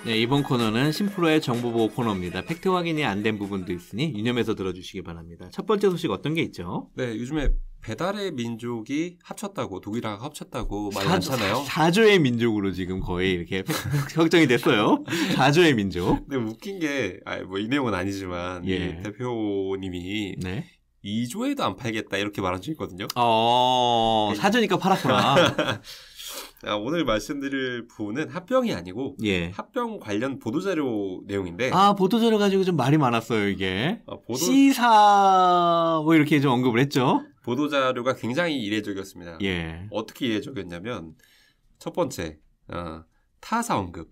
네, 이번 코너는 심프로의 정보보호 코너입니다. 팩트 확인이 안 된 부분도 있으니 유념해서 들어주시기 바랍니다. 첫 번째 소식 어떤 게 있죠? 네, 요즘에 배달의 민족이 합쳤다고, 독일하고 합쳤다고 많이 많잖아요. 4조의 민족으로 지금 거의 이렇게 확정이 됐어요. 4조의 민족. 근데 웃긴 게, 뭐 이 내용은 아니지만, 이 대표님이 네. 2조에도 안 팔겠다 이렇게 말한 적이 있거든요. 4조니까 팔았구나. 오늘 말씀드릴 부분은 합병이 아니고 합병 관련 보도자료 내용인데 보도자료 가지고 좀 말이 많았어요 이게. C사 뭐 이렇게 좀 언급을 했죠. 보도자료가 굉장히 이례적이었습니다. 예. 어떻게 이례적이었냐면 첫 번째 타사 언급.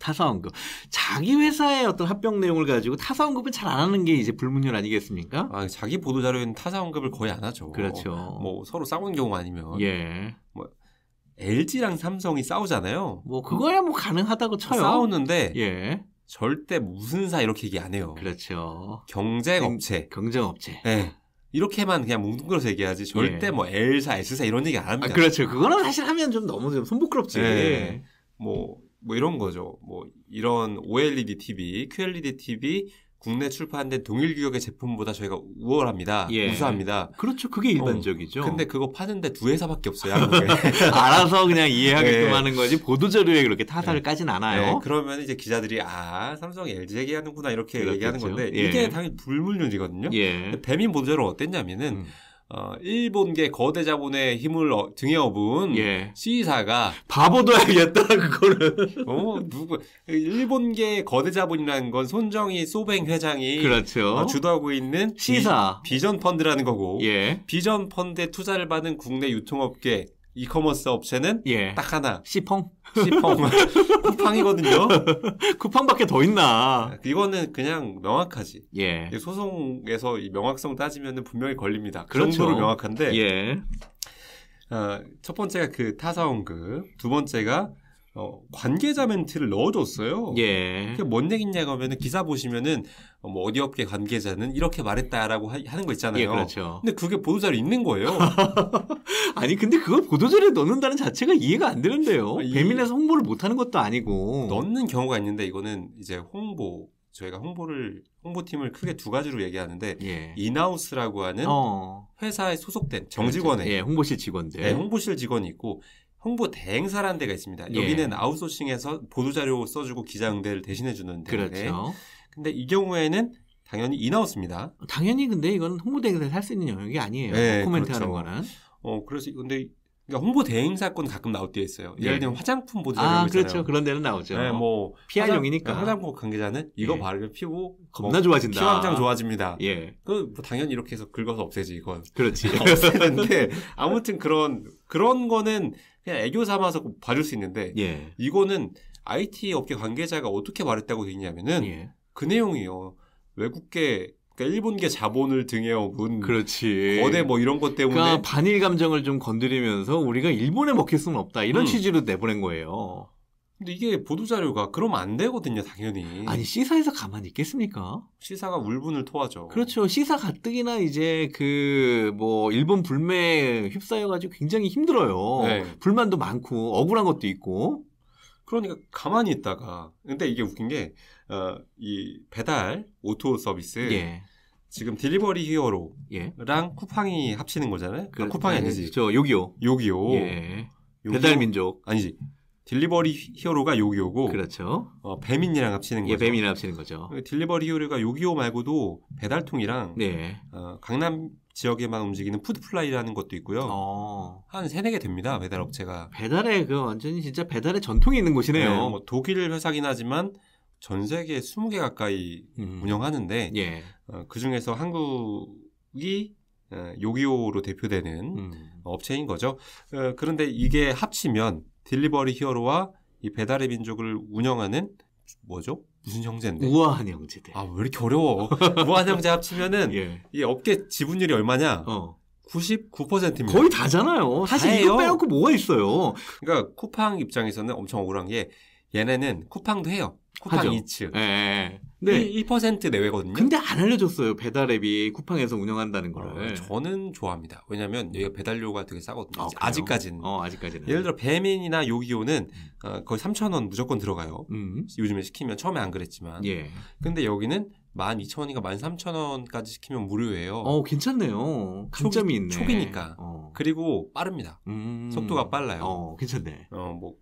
타사 언급. 자기 회사의 어떤 합병 내용을 가지고 타사 언급은 잘 안 하는 게 이제 불문율 아니겠습니까? 자기 보도자료에는 타사 언급을 거의 안 하죠. 그렇죠. 뭐 서로 싸우는 경우 아니면. 예. 뭐 LG랑 삼성이 싸우잖아요. 뭐 그거야 뭐 가능하다고 쳐요. 싸우는데 절대 무슨 사 이렇게 얘기 안 해요. 그렇죠. 경쟁업체. 경쟁업체. 네. 이렇게만 그냥 뭉뚱그려서 얘기하지 절대 뭐 L사, S사 이런 얘기 안 합니다. 그렇죠. 그거는 사실 하면 좀 너무 좀 손부끄럽지. 네. 뭐 이런 거죠. 뭐 이런 OLED TV, QLED TV 국내 출판된 동일 규격의 제품보다 저희가 우월합니다. 우수합니다. 그렇죠. 그게 일반적이죠. 근데 그거 파는데 두 회사밖에 없어요. 한국에. 알아서 그냥 이해하게끔 하는 거지 보도자료에 그렇게 타사를 까진 않아요. 그러면 이제 기자들이 삼성이 LG 얘기하는구나 이렇게 얘기하는 건데 이게 당연히 불문율이거든요. 배민 보도자료는 어땠냐면은 일본계 거대 자본의 힘을 등에 업은 C사가 바보도야겠다 그거는. 일본계 거대 자본이라는 건 손정희 소뱅 회장이 그렇죠. 주도하고 있는 C사 비전 펀드라는 거고 비전 펀드에 투자를 받은 국내 유통업계 이커머스 업체는 딱 하나. C펑. 쿠팡이거든요. 쿠팡밖에 더 있나. 이거는 그냥 명확하지. 소송에서 이 명확성 따지면 분명히 걸립니다. 그 정도로 명확한데. 첫 번째가 그 타사 언급. 두 번째가 관계자 멘트를 넣어줬어요. 그게 뭔 얘기냐고 하면은 기사 보시면은 뭐 어디 업계 관계자는 이렇게 말했다라고 하는 거 있잖아요. 그렇죠. 근데 그게 보도자료 있는 거예요. 아니 근데 그걸 보도자료에 넣는다는 자체가 이해가 안 되는데요. 배민에서 홍보를 못하는 것도 아니고. 넣는 경우가 있는데 이거는 이제 저희가 홍보팀을 크게 두 가지로 얘기하는데 인하우스라고 하는 회사에 소속된 정직원의 홍보실 직원들. 홍보실 직원이 있고 홍보 대행사라는 데가 있습니다. 여기는 아웃소싱해서 보도자료 써주고 기자 응대를 대신해주는 데인데. 그렇죠. 근데 이 경우에는 당연히 인하우스입니다. 당연히 근데 이건 홍보 대행사에 할 수 있는 영역이 아니에요. 코멘트 하는 거는. 그래서 근데 그러니까 홍보 대행사건 가끔 나올 때 있어요. 예를 들면 화장품 보도자료 있잖아요. 그렇죠. 그런 데는 나오죠. 뭐 PR용이니까. 화장품 관계자는 이거 바르면 피부 겁나 좋아진다. 피부 항상 좋아집니다. 뭐 당연히 이렇게 해서 긁어서 없애지 이건. 그렇지. 없애는데 아무튼 그런 거는 그냥 애교 삼아서 봐줄 수 있는데 이거는 IT 업계 관계자가 어떻게 말했다고 돼 있냐면은 그 내용이요. 외국계 그러니까 일본계 자본을 등에 업은 그렇지. 거대 뭐 이런 것 때문에 그러니까 반일 감정을 좀 건드리면서 우리가 일본에 먹힐 수는 없다. 이런 취지로 내보낸 거예요. 근데 이게 보도자료가 그러면 안 되거든요. 당연히. 아니 C사에서 가만히 있겠습니까? C사가 울분을 토하죠. 그렇죠. C사 가뜩이나 이제 뭐 일본 불매에 휩싸여가지고 굉장히 힘들어요. 불만도 많고 억울한 것도 있고. 그러니까 가만히 있다가 근데 이게 웃긴 게 이 배달 오토 서비스 지금 딜리버리 히어로랑 쿠팡이 합치는 거잖아요. 쿠팡이 아니지. 요기요. 배달 민족 아니지. 딜리버리 히어로가 요기요고. 그렇죠. 배민이랑 합치는 거죠. 배민이랑 합치는 거죠. 딜리버리 히어로가 요기요 말고도 배달통이랑 강남 지역에만 움직이는 푸드플라이라는 것도 있고요. 한 3-4개 됩니다. 배달 업체가. 배달에 완전히 진짜 배달에 전통이 있는 곳이네요. 뭐 독일 회사긴 하지만 전 세계 20개 가까이 운영하는데 그중에서 한국이 요기요로 대표되는 업체인 거죠. 그런데 이게 합치면 딜리버리 히어로와 이 배달의 민족을 운영하는 뭐죠? 무슨 형제인데? 우아한 형제들. 왜 이렇게 어려워? 우아한 형제 합치면은 이 업계 지분율이 얼마냐? 99%입니다. 거의 다잖아요. 사실 이거 빼놓고 뭐가 있어요? 그러니까 쿠팡 입장에서는 엄청 억울한 게 얘네는 쿠팡도 해요. 쿠팡 이츠. 네. 근데 1% 내외거든요. 근데 안 알려줬어요. 배달앱이 쿠팡에서 운영한다는 거를. 저는 좋아합니다. 왜냐면 여기가 배달료가 되게 싸거든요. 아직까지는. 아직까지는. 예를 들어 배민이나 요기요는 거의 3,000원 무조건 들어가요. 요즘에 시키면 처음에 안 그랬지만. 예. 근데 여기는 12,000원인가 13,000원까지 시키면 무료예요. 괜찮네요. 강점이 있네. 초기니까. 그리고 빠릅니다. 속도가 빨라요. 괜찮네.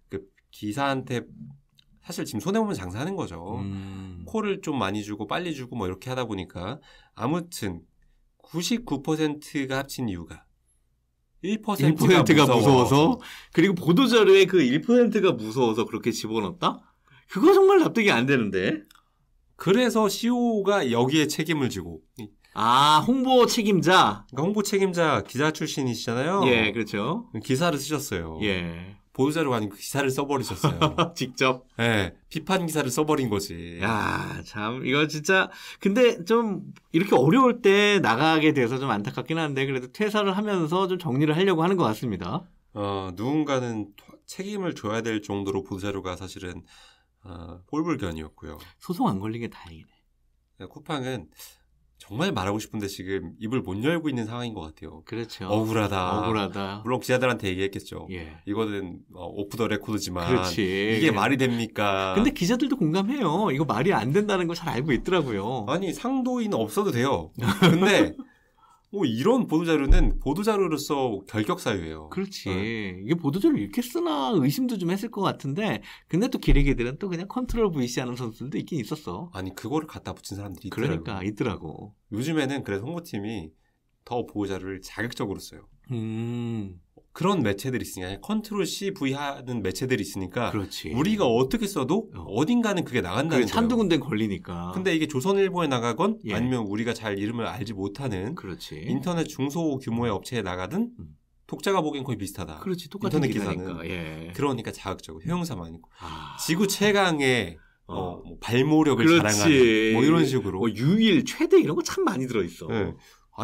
그 기사한테 사실 지금 손해보면 장사하는 거죠. 콜을 좀 많이 주고 빨리 주고 뭐 이렇게 하다 보니까 아무튼 99%가 합친 이유가 1%가 무서워서 그리고 보도자료에 그 1%가 무서워서 그렇게 집어넣었다? 그거 정말 납득이 안 되는데. 그래서 CEO가 여기에 책임을 지고. 홍보 책임자. 그러니까 홍보 책임자 기자 출신이시잖아요. 예, 그렇죠. 기사를 쓰셨어요. 예. 보도자료가 아니고 기사를 써버리셨어요. 직접? 네. 비판 기사를 써버린 거지. 야, 참, 이거 진짜. 근데 좀, 이렇게 어려울 때 나가게 돼서 좀 안타깝긴 한데, 그래도 퇴사를 하면서 좀 정리를 하려고 하는 것 같습니다. 누군가는 책임을 져야 될 정도로 보도자료가 사실은, 꼴불견이었고요. 소송 안 걸린 게 다행이네. 쿠팡은 정말 말하고 싶은데 지금 입을 못 열고 있는 상황인 것 같아요. 그렇죠. 억울하다. 물론 기자들한테 얘기했겠죠. 예. 이거는 오프 더 레코드지만 그렇지. 이게 말이 됩니까? 근데 기자들도 공감해요. 이거 말이 안 된다는 걸 잘 알고 있더라고요. 아니 상도인 없어도 돼요. 근데 이런 보도자료는 보도자료로서 결격사유예요. 그렇지. 이게 보도자료 이렇게 쓰나 의심도 좀 했을 것 같은데 근데 또 기레기들은 또 그냥 컨트롤 VC 하는 선수들도 있긴 있었어. 아니 그거를 갖다 붙인 사람들이 있더라고요. 그러니까 있더라고. 요즘에는 그래서 홍보팀이 더 보도자료를 자극적으로 써요. 그런 매체들이 있으니까 컨트롤 C, V 하는 매체들이 있으니까 그렇지. 우리가 어떻게 써도 어딘가는 그게 나간다는 거예요. 한두 군데 걸리니까. 근데 이게 조선일보에 나가건 아니면 우리가 잘 이름을 알지 못하는 그렇지. 인터넷 중소 규모의 업체에 나가든 독자가 보기엔 거의 비슷하다. 그렇지. 똑같은 인터넷 기사는. 예. 그러니까 자극적으로 효용사만 있고 지구 최강의 발모력을 그렇지. 자랑하는 뭐 이런 식으로 유일, 최대 이런 거 참 많이 들어있어. 네.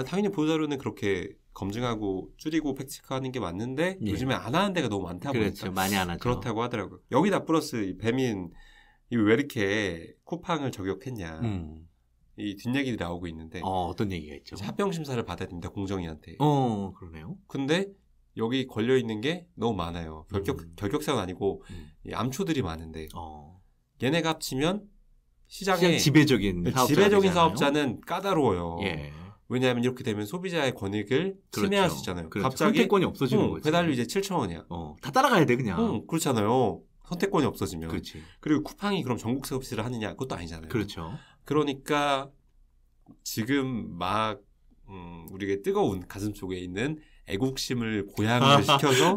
당연히 보도자료는 그렇게 검증하고 줄이고 팩트체크하는 게 맞는데 요즘에 안 하는 데가 너무 많다 보니까 그렇죠. 많이 안 하죠. 그렇다고 하더라고요. 여기다 플러스 이 배민 왜 이렇게 쿠팡을 저격했냐 이 뒷얘기들이 나오고 있는데 어떤 얘기가 있죠? 합병 심사를 받아야 됩니다. 공정위한테. 그러네요. 근데 여기 걸려 있는 게 너무 많아요. 결격사는 아니고 이 암초들이 많은데 얘네가 합치면 시장에 지배적인 사업자는 까다로워요. 예. 왜냐하면 이렇게 되면 소비자의 권익을 침해할 수 있잖아요. 그렇죠. 갑자기 선택권이 없어지는 거지. 배달료 이제 7,000원이야. 다 따라가야 돼 그냥. 그렇잖아요. 선택권이 없어지면. 그렇지. 그리고 쿠팡이 그럼 전국 서비스를 하느냐? 그것도 아니잖아요. 그렇죠. 그러니까 지금 막 우리가 뜨거운 가슴 속에 있는 애국심을 고양을 시켜서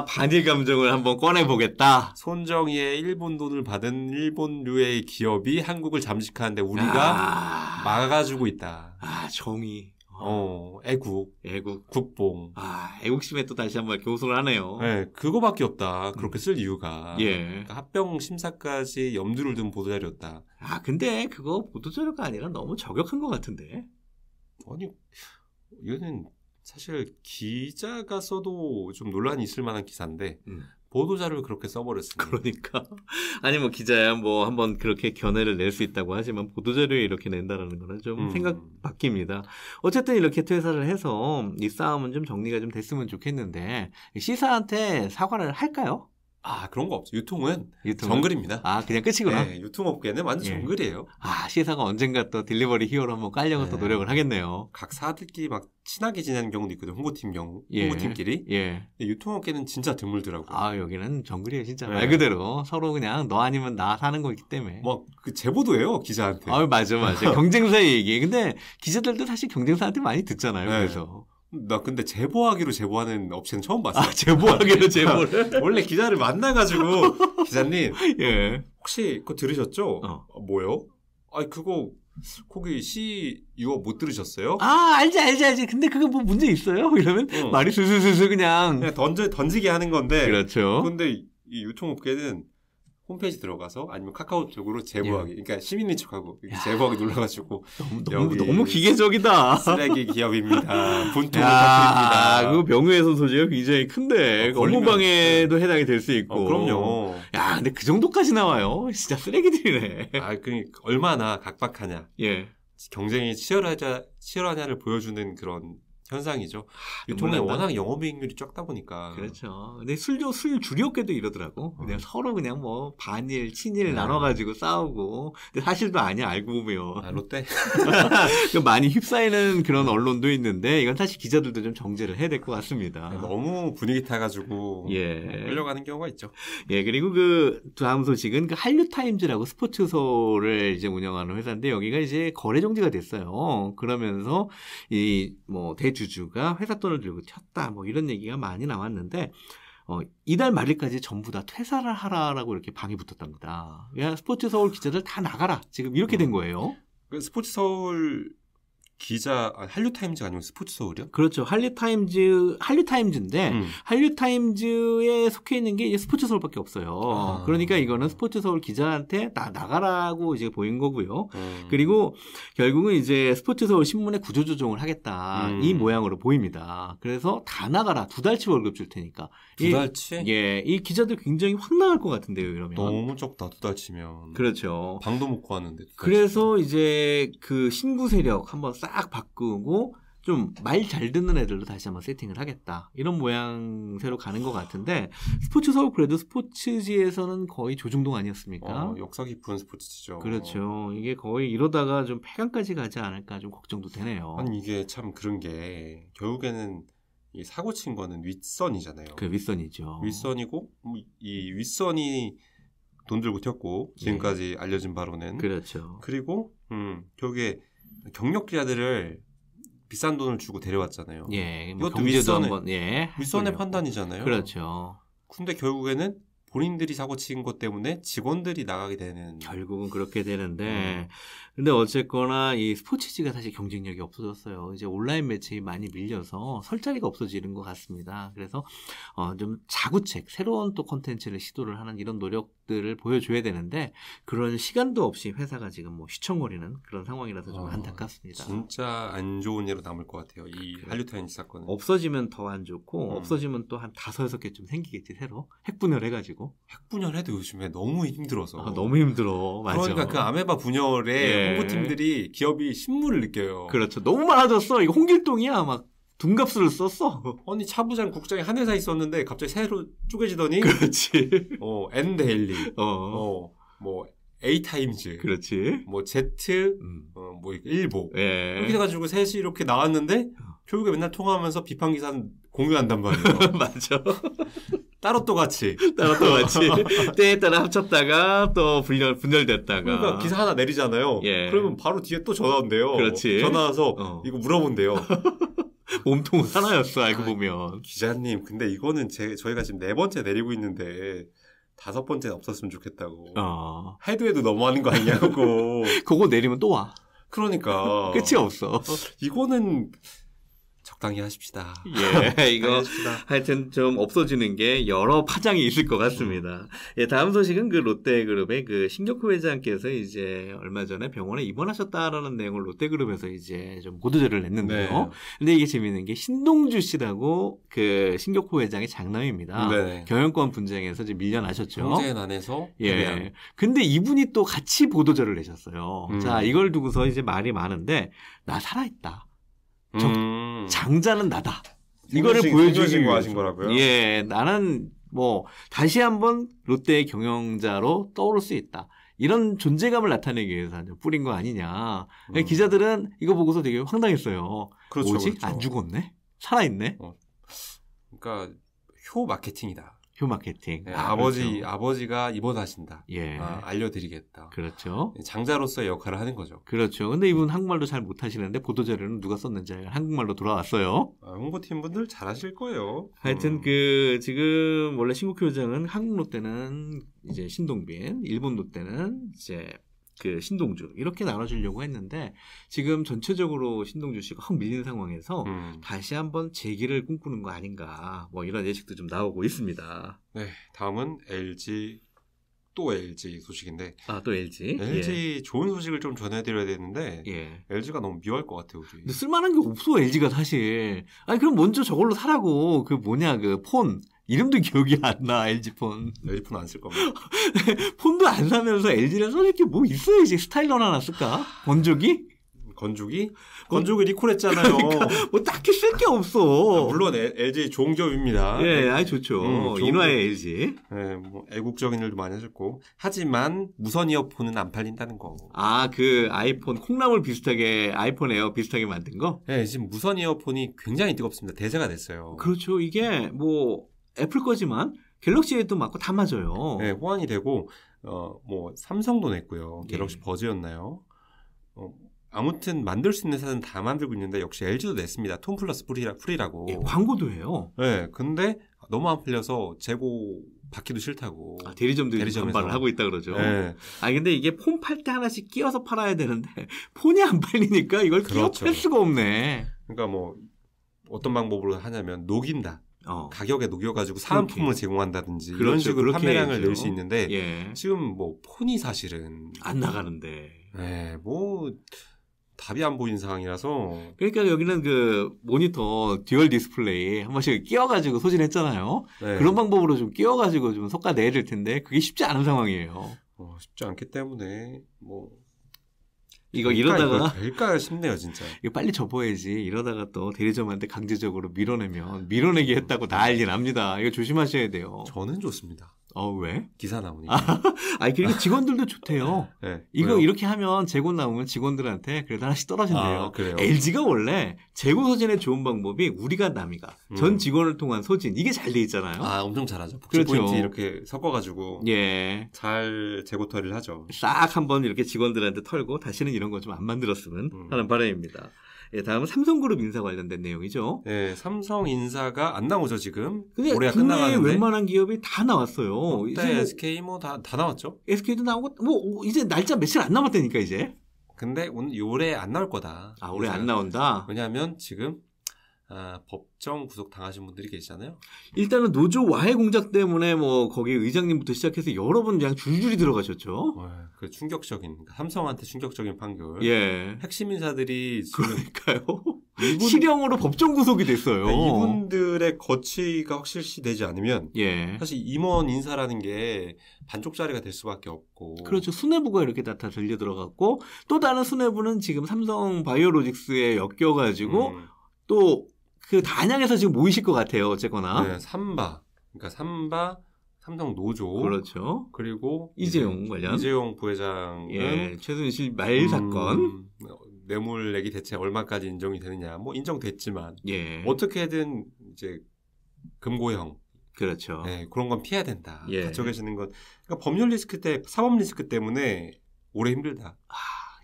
반일 감정을 한번 꺼내보겠다. 손정희의 일본 돈을 받은 일본류의 기업이 한국을 잠식하는데 우리가 막아주고 있다. 정의. 애국, 국뽕. 애국심에 또 다시 한번 교수를 하네요. 네, 그거밖에 없다. 그렇게 쓸 이유가. 예. 그러니까 합병 심사까지 염두를 둔 보도자료였다. 근데 그거 보도자료가 아니라 너무 저격한 것 같은데. 아니, 이거는 사실 기자가 써도 좀 논란이 있을 만한 기사인데 보도자료를 그렇게 써버렸으니. 그러니까. 아니 뭐 기자야 뭐 한번 그렇게 견해를 낼 수 있다고 하지만 보도자료에 이렇게 낸다라는 거는 좀 생각 바뀝니다. 어쨌든 이렇게 퇴사를 해서 이 싸움은 좀 정리가 좀 됐으면 좋겠는데 C사한테 사과를 할까요? 그런 거 없죠. 유통은 정글입니다. 그냥 끝이구나. 네, 유통업계는 완전 정글이에요. C사가 언젠가 또 딜리버리 히어로 한번 깔려고 또 노력을 하겠네요. 각 사들끼리 막 친하게 지내는 경우도 있거든요. 홍보팀 경우. 홍보팀끼리. 근데 유통업계는 진짜 드물더라고요. 여기는 정글이에요. 진짜 말 그대로. 서로 그냥 너 아니면 나 사는 거기 때문에. 그 제보도예요. 기자한테. 맞아. 경쟁사의 얘기. 근데 기자들도 사실 경쟁사한테 많이 듣잖아요. 그래서. 나 근데 제보하는 업체는 처음 봤어요. 제보하기로 제보를? 원래 기자를 만나가지고 기자님 혹시 그거 들으셨죠? 뭐요? 그거 거기 CEO 못 들으셨어요? 알지. 근데 그거 뭐 문제 있어요? 이러면 말이 슬슬 그냥 던지게 하는 건데. 그렇죠. 근데 이 유통업계는 홈페이지 들어가서 아니면 카카오 쪽으로 제보하기. 그러니까 시민인 척하고 제보하기 눌러가지고 너무 기계적이다. 쓰레기 기업입니다. 분통을 터뜨립니다. 그 명예훼손 소지가 굉장히 큰데 업무방해도 해당이 될 수 있고. 그럼요. 야, 근데 그 정도까지 나와요. 진짜 쓰레기들이네. 그러니까 얼마나 각박하냐. 예. 경쟁이 치열하냐를 보여주는 그런 현상이죠. 유통에 워낙 영업이익률이 적다 보니까. 그렇죠. 근데 술 주류업계도 이러더라고. 그냥 서로 그냥 뭐 반일, 친일 나눠가지고 싸우고. 근데 사실도 아니야, 알고 보면. 롯데? 많이 휩싸이는 그런 언론도 있는데, 이건 사실 기자들도 좀 정제를 해야 될 것 같습니다. 너무 분위기 타가지고. 끌려가는 경우가 있죠. 예, 그리고 그 다음 소식은 그 한류타임즈라고 스포츠소를 이제 운영하는 회사인데, 여기가 이제 거래 정지가 됐어요. 그러면서 대주주가 회사 돈을 들고 튀었다 뭐 이런 얘기가 많이 나왔는데 이달 말일까지 전부 다 퇴사를 하라라고 이렇게 방이 붙었답니다. 야, 스포츠 서울 기자들 다 나가라 지금 이렇게 된 거예요. 스포츠 서울 기자 한류타임즈가 아니면 스포츠 서울이요? 그렇죠. 한류타임즈인데 한류타임즈에 속해 있는 게 이제 스포츠 서울밖에 없어요. 그러니까 이거는 스포츠 서울 기자한테 나가라고 이제 보인 거고요. 그리고 결국은 이제 스포츠 서울 신문에 구조조정을 하겠다 이 모양으로 보입니다. 그래서 다 나가라. 2달치 월급 줄 테니까. 2달치? 예, 이 기자들 굉장히 황당할 것 같은데요. 이러면 너무 적다. 2달치면. 그렇죠. 방도 못 구하는데. 2달치. 그래서 이제 그 신구 세력 한번 싹 바꾸고 좀 말 잘 듣는 애들로 다시 한번 세팅을 하겠다. 이런 모양새로 가는 것 같은데 스포츠 서울 그래도 스포츠지에서는 거의 조중동 아니었습니까? 역사 깊은 스포츠지죠. 그렇죠. 이게 거의 이러다가 좀 폐간까지 가지 않을까 좀 걱정도 되네요. 아니 이게 참 그런 게 결국에는 이 사고 친 거는 윗선이잖아요. 그 윗선이죠. 윗선이고 이 윗선이 돈 들고 튀었고 지금까지 알려진 바로는 그렇죠. 그리고 결국에 경력 기자들을 비싼 돈을 주고 데려왔잖아요. 예, 이것도 윗선의 판단이잖아요. 그렇죠. 근데 결국에는 본인들이 사고 친 것 때문에 직원들이 나가게 되는. 결국은 그렇게 되는데, 근데 어쨌거나 이 스포츠지가 사실 경쟁력이 없어졌어요. 이제 온라인 매체에 많이 밀려서 설 자리가 없어지는 것 같습니다. 그래서 좀 자구책, 새로운 또 콘텐츠를 시도를 하는 이런 노력들을 보여줘야 되는데 그런 시간도 없이 회사가 지금 뭐 휘청거리는 그런 상황이라서 좀 안타깝습니다. 진짜 안 좋은 예로 남을 것 같아요. 이 한류타임즈 사건은. 없어지면 더 안 좋고 없어지면 또 한 5-6개쯤 생기겠지 새로 핵분열 해가지고. 핵분열해도 요즘에 너무 힘들어서. 너무 힘들어. 맞아. 그러니까 그 아메바 분열에 홍보팀들이 기업이 신물을 느껴요. 그렇죠. 너무 많아졌어. 이거 홍길동이야. 막 돈값을 썼어. 아니 차부장 국장이 한 회사 있었는데 갑자기 새로 쪼개지더니. 그렇지. N데일리. 뭐 A타임즈. 그렇지. 뭐 Z. 뭐 일보. 이렇게 돼가지고 셋이 이렇게 나왔는데 결국에 맨날 통화하면서 비판 기사는 공유한단 말이에요. 맞아. 따로 또 같이. 때에 따라 합쳤다가 또 분열됐다가. 그러니까 기사 하나 내리잖아요. 그러면 바로 뒤에 또 전화 온대요. 그렇지. 전화 와서 이거 물어본대요. 몸통 하나였어, 알고 보면. 기자님, 근데 이거는 저희가 지금 4번째 내리고 있는데 5번째는 없었으면 좋겠다고. 해도 너무하는 거 아니냐고. 그거 내리면 또 와. 그러니까. 끝이 없어. 이거는 적당히 하십시다. 이거 하여튼 좀 없어지는 게 여러 파장이 있을 것 같습니다. 다음 소식은 그 롯데그룹의 그 신격호 회장께서 이제 얼마 전에 병원에 입원하셨다라는 내용을 롯데그룹에서 이제 좀 보도자료를 냈는데요. 근데 이게 재밌는 게 신동주 씨라고 그 신격호 회장의 장남입니다. 경영권 분쟁에서 이제 밀려나셨죠. 형제난에서. 근데 이분이 또 같이 보도자료를 내셨어요. 자, 이걸 두고서 이제 말이 많은데 나 살아있다. 장자는 나다. 이거를 보여주기 위해서. 거라고요? 나는 뭐 다시 한번 롯데의 경영자로 떠오를 수 있다. 이런 존재감을 나타내기 위해서 뿌린 거 아니냐. 기자들은 이거 보고서 되게 황당했어요. 그렇죠, 뭐지? 그렇죠. 안 죽었네? 살아있네? 그러니까 효 마케팅이다. 효 마케팅. 아버지가 입원하신다. 알려드리겠다. 그렇죠. 장자로서의 역할을 하는 거죠. 그렇죠. 근데 이분 한국말도 잘 못하시는데 보도자료는 누가 썼는지 한국말로 돌아왔어요. 홍보팀 분들 잘하실 거예요. 하여튼 지금 원래 신국효 회장은 한국 롯데는 이제 신동빈, 일본 롯데는 이제 그 신동주 이렇게 나눠주려고 했는데 지금 전체적으로 신동주 씨가 확 밀리는 상황에서 다시 한번 재기를 꿈꾸는 거 아닌가 뭐 이런 예측도 좀 나오고 있습니다. 다음은 LG 또 LG 소식인데. 또 LG? LG 좋은 소식을 좀 전해드려야 되는데 LG가 너무 미워할 것 같아요. 우리. 근데 쓸만한 게 없어 LG가 사실. 아니 그럼 먼저 저걸로 사라고. 그 폰. 이름도 기억이 안 나, LG폰. LG폰 안 쓸 겁니다. 폰도 안 사면서 LG를 써줄 게 뭐 있어야지. 스타일러 하나 쓸까? 건조기? 건조기 리콜했잖아요. 그러니까 뭐 딱히 쓸 게 없어. 물론 LG 좋은 기업입니다. 아이 좋죠. 인화의 LG. 뭐 애국적인 일도 많이 하셨고. 하지만 무선 이어폰은 안 팔린다는 거. 그 아이폰 콩나물 비슷하게 아이폰 에어 비슷하게 만든 거? 지금 무선 이어폰이 굉장히 뜨겁습니다. 대세가 됐어요. 그렇죠. 이게 뭐 애플 거지만 갤럭시에도 맞고 다 맞아요. 호환이 되고 뭐 삼성도 냈고요. 갤럭시 버즈였나요? 아무튼 만들 수 있는 회사는 다 만들고 있는데 역시 LG도 냈습니다. 톤 플러스 프리라고. 광고도 해요. 근데 너무 안 팔려서 재고 받기도 싫다고. 대리점들이 반발을 하고 있다 그러죠. 근데 이게 폰 팔 때 하나씩 끼워서 팔아야 되는데 폰이 안 팔리니까 이걸 끼워 팔 수가 없네. 그러니까 뭐 어떤 방법으로 하냐면 녹인다. 가격에 녹여가지고 사은품을 제공한다든지 이런 식으로 판매량을 낼 수 있는데 지금 뭐 폰이 사실은 안 나가는데 뭐 답이 안 보이는 상황이라서. 그러니까 여기는 그 모니터 듀얼 디스플레이 한 번씩 끼워가지고 소진했잖아요. 그런 방법으로 좀 끼워가지고 좀 솎아내야 될 텐데 그게 쉽지 않은 상황이에요. 쉽지 않기 때문에 뭐 이거 이러다가 될까 싶네요 진짜. 이거 빨리 접어야지. 이러다가 또 대리점한테 강제적으로 밀어내기 했다고 난리 납니다. 이거 조심하셔야 돼요. 저는 좋습니다. 왜? 기사 나오니까. 그리고 직원들도 좋대요. 이거 왜요? 이렇게 하면 재고 나오면 직원들한테 그래도 하나씩 떨어진대요. 그래요? LG가 원래 재고 소진의 좋은 방법이 우리가 남이가 전 직원을 통한 소진 이게 잘 돼 있잖아요. 엄청 잘하죠. 복지 포인트 이렇게 섞어가지고 잘 재고 처리를 하죠. 싹 한번 이렇게 직원들한테 털고 다시는 이런 거 좀 안 만들었으면 하는 바람입니다. 다음은 삼성그룹 인사 관련된 내용이죠. 삼성 인사가 안 나오죠 지금. 근데 올해가 국내에 끝나가는데. 웬만한 기업이 다 나왔어요. 롯데, SK 뭐 다 나왔죠. SK도 나오고 뭐 이제 날짜 며칠 안 남았다니까 이제. 근데 올해 안 나올 거다. 올해 안 나온다. 왜냐하면 지금 법정 구속 당하신 분들이 계시잖아요. 일단은 노조 와해 공작 때문에 뭐 거기 의장님부터 시작해서 여러 분 그냥 줄줄이 들어가셨죠. 그 충격적인 삼성한테 충격적인 판결. 핵심 인사들이 그러니까요. 실형으로 법정 구속이 됐어요. 이분들의 거취가 확실시되지 않으면 사실 임원 인사라는 게 반쪽짜리가 될 수밖에 없고. 그렇죠. 수뇌부가 이렇게 다 들려 들어갔고 또 다른 수뇌부는 지금 삼성 바이오로직스에 엮여가지고 또 그 단양에서 지금 모이실 것 같아요. 어쨌거나. 삼바. 그러니까 삼성 노조. 그렇죠. 그리고 이재용 관련. 이재용 부회장은 최순실 말 사건. 뇌물 내기 대책 얼마까지 인정이 되느냐. 뭐 인정됐지만 어떻게든 이제 금고형. 그렇죠. 그런 건 피해야 된다. 갖춰 계시는 건. 그러니까 법률 리스크 사법 리스크 때문에 오래 힘들다.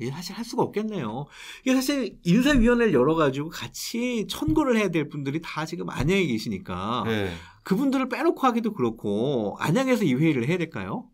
이게 사실 할 수가 없겠네요. 이게 사실 인사위원회를 열어가지고 같이 천거를 해야 될 분들이 다 지금 안양에 계시니까 그분들을 빼놓고 하기도 그렇고 안양에서 이 회의를 해야 될까요?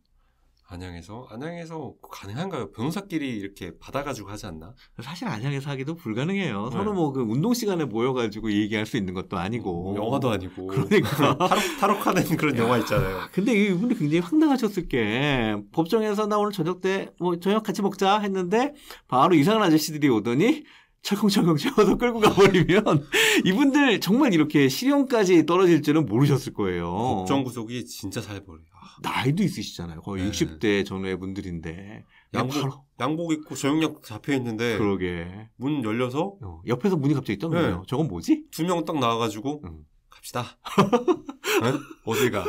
안양에서 가능한가요? 변호사끼리 이렇게 받아가지고 하지 않나? 사실 안양에서 하기도 불가능해요. 서로 뭐 그 운동 시간에 모여가지고 얘기할 수 있는 것도 아니고 영화도 아니고 그러니까 탈옥하는 그런 영화 있잖아요. 근데 이분이 굉장히 황당하셨을 게 법정에서 나 오늘 저녁 때 뭐 저녁 같이 먹자 했는데 바로 이상한 아저씨들이 오더니 철컹철컹 채워서 끌고 가버리면 이분들 정말 이렇게 실형까지 떨어질 줄은 모르셨을 거예요. 법정 구속이 진짜 살벌해요. 나이도 있으시잖아요. 거의 60대 전후의 분들인데. 양복 입고 저녁약 잡혀 있는데. 그러게. 문 열려서. 옆에서 문이 갑자기 떴거요 저건 뭐지? 2명 딱 나와가지고. 갑시다. 어딜 가?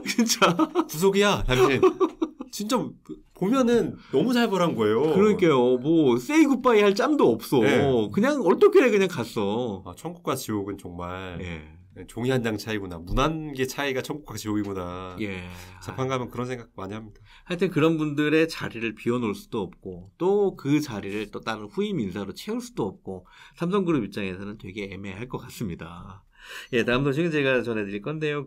진짜. 구속이야, 당신. 진짜 보면은 너무 살벌한 거예요. 그러니까요. 뭐 세이 굿바이 할 짬도 없어. 그냥 얼떨결에 그냥 갔어. 천국과 지옥은 정말 종이 한 장 차이구나. 문 한 개 차이가 천국과 지옥이구나. 재판 가면 그런 생각 많이 합니다. 하여튼 그런 분들의 자리를 비워놓을 수도 없고 또 그 자리를 또 다른 후임 인사로 채울 수도 없고 삼성그룹 입장에서는 되게 애매할 것 같습니다. 예, 다음 소식은 제가 전해드릴 건데요.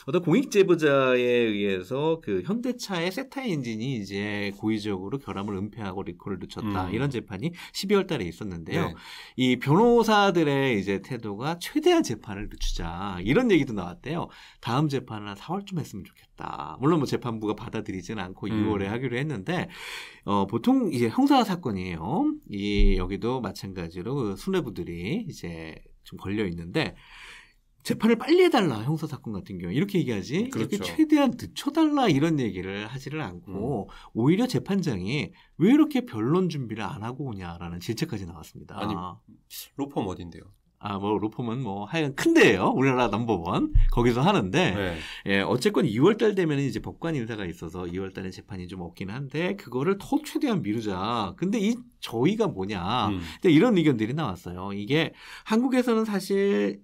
어떤 공익 제보자에 의해서 현대차의 세타 엔진이 이제 고의적으로 결함을 은폐하고 리콜을 늦췄다. 이런 재판이 12월 달에 있었는데요. 네. 이 변호사들의 이제 태도가 최대한 재판을 늦추자. 이런 얘기도 나왔대요. 다음 재판은 한 4월쯤 했으면 좋겠다. 물론 뭐 재판부가 받아들이지는 않고 2월에 하기로 했는데, 보통 이제 형사 사건이에요. 여기도 마찬가지로 수뇌부들이 이제 좀 걸려 있는데, 재판을 빨리 해달라, 형사사건 같은 경우. 이렇게 얘기하지. 그렇죠. 이렇게 최대한 늦춰달라, 이런 얘기를 하지를 않고, 오히려 재판장이 왜 이렇게 변론 준비를 안 하고 오냐라는 질책까지 나왔습니다. 아니, 로펌 어딘데요? 로펌은 하여간 큰 데예요. 우리나라 넘버원. 거기서 하는데, 네. 예, 어쨌건 2월달 되면 이제 법관 인사가 있어서 2월달에 재판이 좀 없긴 한데, 그거를 더 최대한 미루자. 근데 저희가 뭐냐. 근데 이런 의견들이 나왔어요. 이게 한국에서는 사실,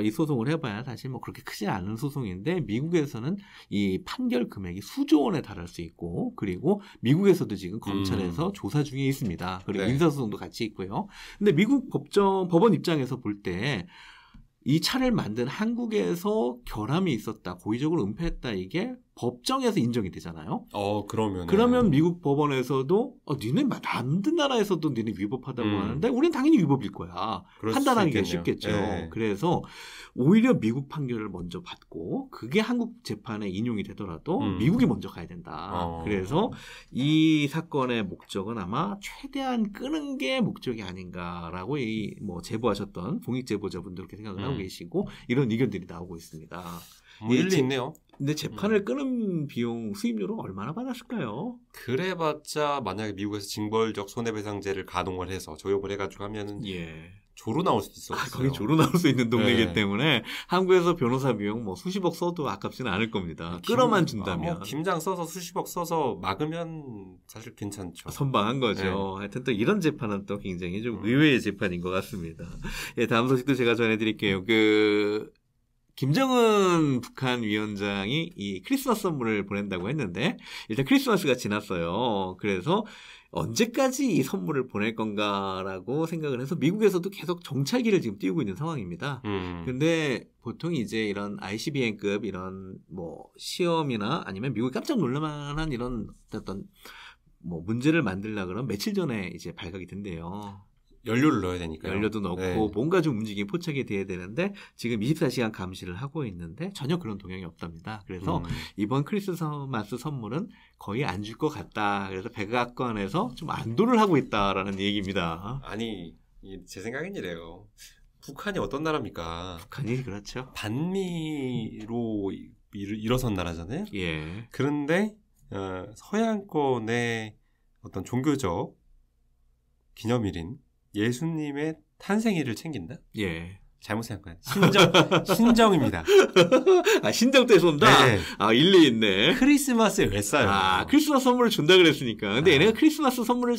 이 소송을 해봐야 사실 그렇게 크지 않은 소송인데, 미국에서는 이 판결 금액이 수조 원에 달할 수 있고, 그리고 미국에서도 지금 검찰에서 조사 중에 있습니다. 그리고 네. 민사소송도 같이 있고요. 근데 미국 법원 입장에서 볼 때, 이 차를 만든 한국에서 결함이 있었다, 고의적으로 은폐했다, 이게 법정에서 인정이 되잖아요. 그러면 미국 법원에서도 니네 만든 나라에서도 니네 위법하다고 하는데 우리는 당연히 위법일 거야. 판단하기가 쉽겠죠. 네. 그래서 오히려 미국 판결을 먼저 받고 그게 한국 재판에 인용이 되더라도 미국이 먼저 가야 된다. 그래서 이 사건의 목적은 아마 최대한 끄는 게 목적이 아닌가라고 제보하셨던 공익 제보자분들 그렇게 생각을 하고 계시고, 이런 의견들이 나오고 있습니다. 일리 있네요. 근데 재판을 끄는 비용 수임료로 얼마나 받았을까요? 그래봤자 만약에 미국에서 징벌적 손해배상제를 가동을 해서 조역을 해가지고 하면은 조로 나올 수도 있었어요. 거기 조로 나올 수 있는 동네이기 때문에 한국에서 변호사 비용 수십억 써도 아깝지는 않을 겁니다. 끌어만 준다면. 김장 써서 수십억 써서 막으면 사실 괜찮죠. 선방한 거죠. 네. 하여튼 또 이런 재판은 또 굉장히 좀 의외의 재판인 것 같습니다. 예, 다음 소식도 제가 전해드릴게요. 김정은 북한 위원장이 이 크리스마스 선물을 보낸다고 했는데, 일단 크리스마스가 지났어요. 그래서 언제까지 이 선물을 보낼 건가라고 생각을 해서 미국에서도 계속 정찰기를 지금 띄우고 있는 상황입니다. 근데 보통 이제 이런 ICBM급 이런 시험이나 아니면 미국이 깜짝 놀랄만한 이런 어떤 문제를 만들려고 그러면 며칠 전에 이제 발각이 된대요. 연료를 넣어야 되니까요. 연료도 넣고 뭔가 좀 움직임이 포착이 돼야 되는데 지금 24시간 감시를 하고 있는데 전혀 그런 동향이 없답니다. 그래서 이번 크리스마스 선물은 거의 안 줄 것 같다. 그래서 백악관에서 좀 안도를 하고 있다라는 얘기입니다. 아니, 제 생각엔 이래요. 북한이 어떤 나라입니까? 북한이 그렇죠. 반미로 일어선 나라잖아요. 예. 그런데 서양권의 어떤 종교적 기념일인 예수님의 탄생일을 챙긴다? 예. 잘못 생각한 신정입니다. 신정 때 쏜다? 네. 일리 있네. 크리스마스에 왜 싸요? 크리스마스 선물을 준다 그랬으니까. 근데 얘네가 크리스마스 선물을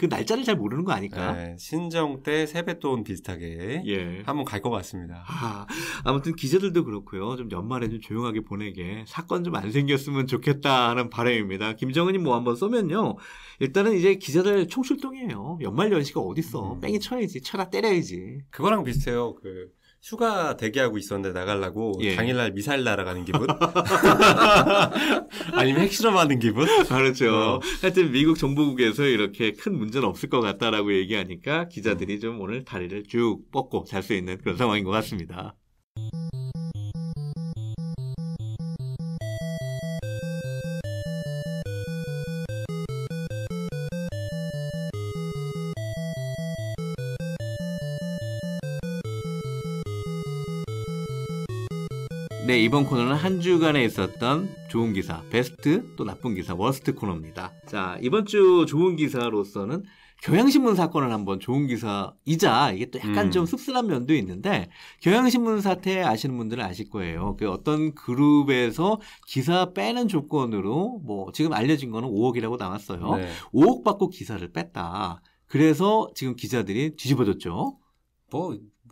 날짜를 잘 모르는 거 아닐까? 네. 신정 때 세뱃돈 비슷하게 한번 갈 것 같습니다. 아무튼 기자들도 그렇고요. 좀 연말에 좀 조용하게 보내게 사건 좀 안 생겼으면 좋겠다 하는 바람입니다. 김정은이 한번 쏘면요. 일단은 이제 기자들 총출동이에요. 연말 연시가 어딨어. 뺑이 쳐야지. 쳐라 때려야지. 그거랑 비슷해요. 휴가 대기하고 있었는데 나가려고 당일날 미사일 날아가는 기분? 아니면 핵실험하는 기분? 그렇죠. 하여튼 미국 정보국에서 이렇게 큰 문제는 없을 것 같다라고 얘기하니까 기자들이 좀 오늘 다리를 쭉 뻗고 잘 수 있는 그런 상황인 것 같습니다. 네, 이번 코너는 한 주간에 있었던 좋은 기사, 베스트 또 나쁜 기사, 워스트 코너입니다. 자, 이번 주 좋은 기사로서는 경향신문 사건을 한번 좋은 기사이자 이게 또 약간 좀 씁쓸한 면도 있는데, 경향신문 사태 아시는 분들은 아실 거예요. 어떤 그룹에서 기사 빼는 조건으로 지금 알려진 거는 5억이라고 나왔어요. 네. 5억 받고 기사를 뺐다. 그래서 지금 기자들이 뒤집어졌죠.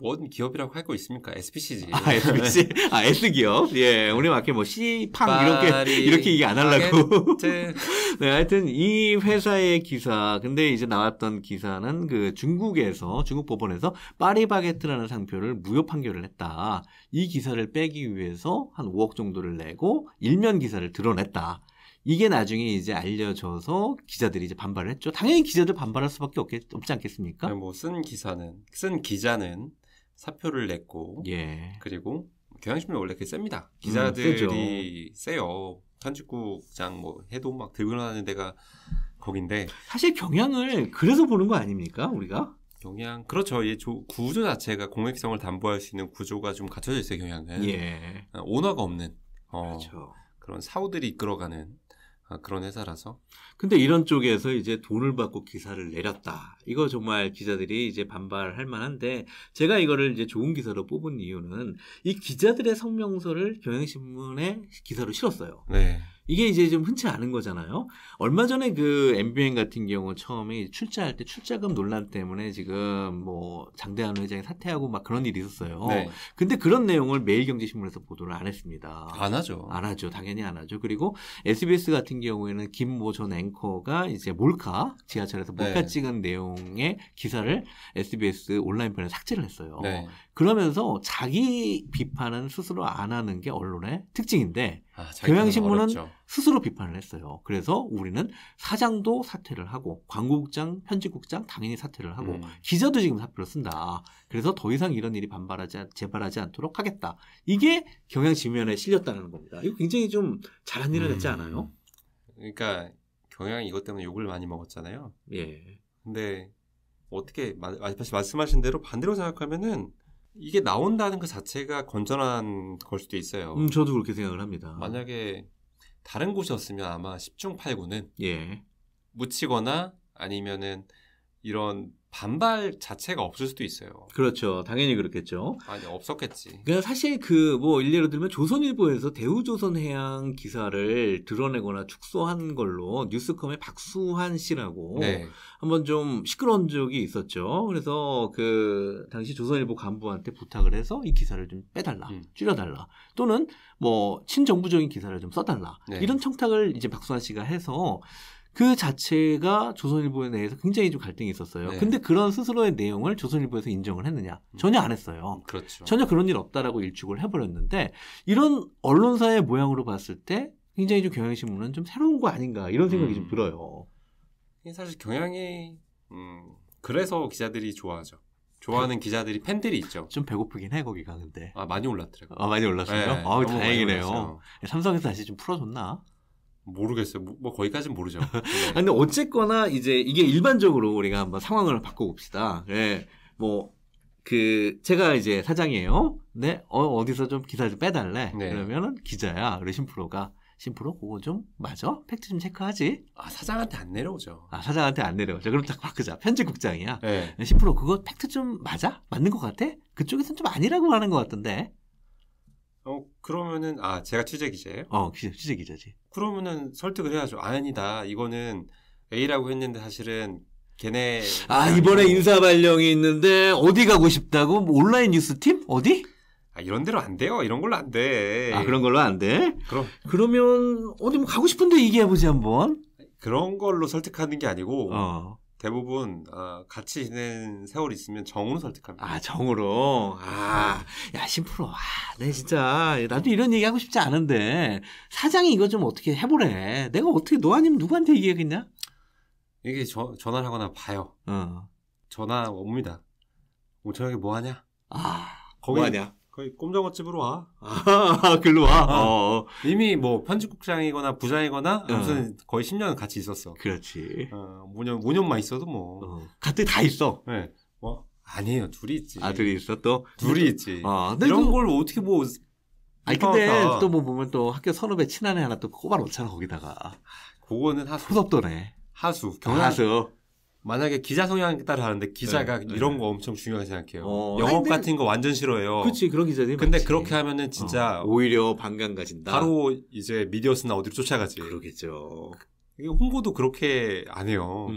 뭔 기업이라고 할 거 있습니까? SPC지. 아, SPC? 아, S기업? 예, 우리 막게 뭐 C팡 이렇게 얘기 안 하려고. 네, 하여튼 이 회사의 기사, 근데 이제 나왔던 기사는 그 중국 법원에서 파리바게트라는 상표를 무효 판결을 했다. 이 기사를 빼기 위해서 한 5억 정도를 내고 일면 기사를 드러냈다. 이게 나중에 이제 알려져서 기자들이 이제 반발을 했죠. 당연히 기자들 반발할 수밖에 없지 않겠습니까? 뭐 쓴 기자는 사표를 냈고, 예. 그리고 경향신문이 원래 그게 셉니다. 기자들이 세요. 편집국장 뭐 해도 막 들고 나가는 데가 거긴데. 사실 경향을 그래서 보는 거 아닙니까, 우리가? 경향, 그렇죠. 이 구조 자체가 공익성을 담보할 수 있는 구조가 좀 갖춰져 있어요, 경향은. 예. 오너가 없는. 그렇죠. 그런 사우들이 이끌어가는 그런 회사라서. 근데 이런 쪽에서 이제 돈을 받고 기사를 내렸다. 이거 정말 기자들이 이제 반발할 만한데, 제가 이거를 이제 좋은 기사로 뽑은 이유는 이 기자들의 성명서를 경향신문에 기사로 실었어요. 네. 이게 이제 좀 흔치 않은 거잖아요. 얼마 전에 그 MBN 같은 경우 처음에 출자할 때 출자금 논란 때문에 지금 뭐 장대한 회장이 사퇴하고 막 그런 일이 있었어요. 네. 근데 그런 내용을 매일경제신문에서 보도를 안 했습니다. 안 하죠. 안 하죠. 당연히 안 하죠. 그리고 SBS 같은 경우에는 김모 전 앵커가 이제 지하철에서 몰카 네. 찍은 내용의 기사를 SBS 온라인편에 삭제를 했어요. 네. 그러면서 자기 비판은 스스로 안 하는 게 언론의 특징인데 경향신문은 스스로 비판을 했어요. 그래서 우리는 사장도 사퇴를 하고 광고국장, 편집국장 당연히 사퇴를 하고 기자도 지금 사표를 쓴다. 그래서 더 이상 이런 일이 재발하지 않도록 하겠다. 이게 경향지면에 실렸다는 겁니다. 이거 굉장히 좀 잘한 일을 했지 않아요? 그러니까 경향이 이것 때문에 욕을 많이 먹었잖아요. 예. 근데 어떻게 말씀하신 대로 반대로 생각하면은 이게 나온다는 것 자체가 건전한 걸 수도 있어요. 저도 그렇게 생각을 합니다. 만약에 다른 곳이었으면 아마 10중 8구는 예. 묻히거나 아니면은 이런 반발 자체가 없을 수도 있어요. 그렇죠. 당연히 그렇겠죠. 아니, 없었겠지. 그러니까 사실 일례로 들면 조선일보에서 대우조선해양 기사를 드러내거나 축소한 걸로 뉴스컴의 박수환 씨라고 네. 한번 좀 시끄러운 적이 있었죠. 그래서 당시 조선일보 간부한테 부탁을 해서 이 기사를 좀 빼달라, 줄여달라. 또는 뭐 친정부적인 기사를 좀 써달라. 네. 이런 청탁을 이제 박수환 씨가 해서 그 자체가 조선일보에 대해서 굉장히 좀 갈등이 있었어요. 네. 근데 그런 스스로의 내용을 조선일보에서 인정을 했느냐? 전혀 안 했어요. 그렇죠. 전혀 그런 일 없다라고 일축을 해버렸는데 이런 언론사의 모양으로 봤을 때 굉장히 좀 경향신문은 좀 새로운 거 아닌가 이런 생각이 좀 들어요. 사실 경향이 그래서 기자들이 좋아하죠. 좋아하는 기자들이 팬들이 있죠. 좀 배고프긴 해 거기가 근데. 많이 올랐더라고요. 많이 올랐어요? 네, 다행이네요. 삼성에서 다시 좀 풀어줬나? 모르겠어요. 뭐 거기까지는 모르죠. 네. 근데 어쨌거나 이제 이게 일반적으로 우리가 한번 상황을 바꿔봅시다. 네, 제가 이제 사장이에요. 네, 어디서 좀 기사 좀 빼달래. 네. 그러면은 기자야. 그래 심프로 그거 좀 맞아? 팩트 좀 체크하지. 사장한테 안 내려오죠. 사장한테 안 내려오죠. 그럼 딱 바꾸자. 편집국장이야. 네. 심프로 그거 팩트 좀 맞아? 맞는 것 같아? 그쪽에서는 좀 아니라고 하는 것 같던데. 그러면은 제가 취재 기자예요? 취재 기자지. 그러면은 설득을 해야죠. 아니다. 이거는 A라고 했는데 사실은 걔네 이번에 인사 발령이 있는데 어디 가고 싶다고? 뭐 온라인 뉴스팀? 어디? 이런 데로 안 돼요. 이런 걸로 안 돼. 그런 걸로 안 돼? 그러면 어디 뭐 가고 싶은데 얘기해 보지 한번. 그런 걸로 설득하는 게 아니고 대부분 같이 지낸 세월이 있으면 정으로 설득합니다. 정으로. 야 심프로. 내 진짜 나도 이런 얘기 하고 싶지 않은데 사장이 이거 좀 어떻게 해보래. 내가 어떻게 너 아니면 누구한테 얘기하겠냐? 이게 전화를 하거나 봐요. 전화 옵니다. 저녁에 뭐 하냐? 뭐 하냐? 거기 꼼장어집으로 와. 글로 와. 이미 뭐 편집국장이거나 부장이거나 무슨 거의 10년 같이 있었어. 그렇지. 5년만 있어도 뭐. 같이 다 있어. 네. 아니에요. 둘이 있지. 둘이 있어 또? 둘이 있지. 이런 걸 어떻게 뭐. 근데 또 뭐 보면 또 학교 선후배 친한 애 하나 또 꼽아놓잖아 거기다가. 그거는 하수. 후덥도네. 하수. 하수. 만약에 기자 성향에 따라 하는데 기자가 이런 거 엄청 중요하게 생각해요. 영업 같은 거 완전 싫어해요. 그렇지 그런 기자들이 근데 많지. 그렇게 하면은 진짜 오히려 반감 가진다. 바로 이제 미디어스나 어디로 쫓아가지. 그러겠죠. 이게 홍보도 그렇게 안 해요.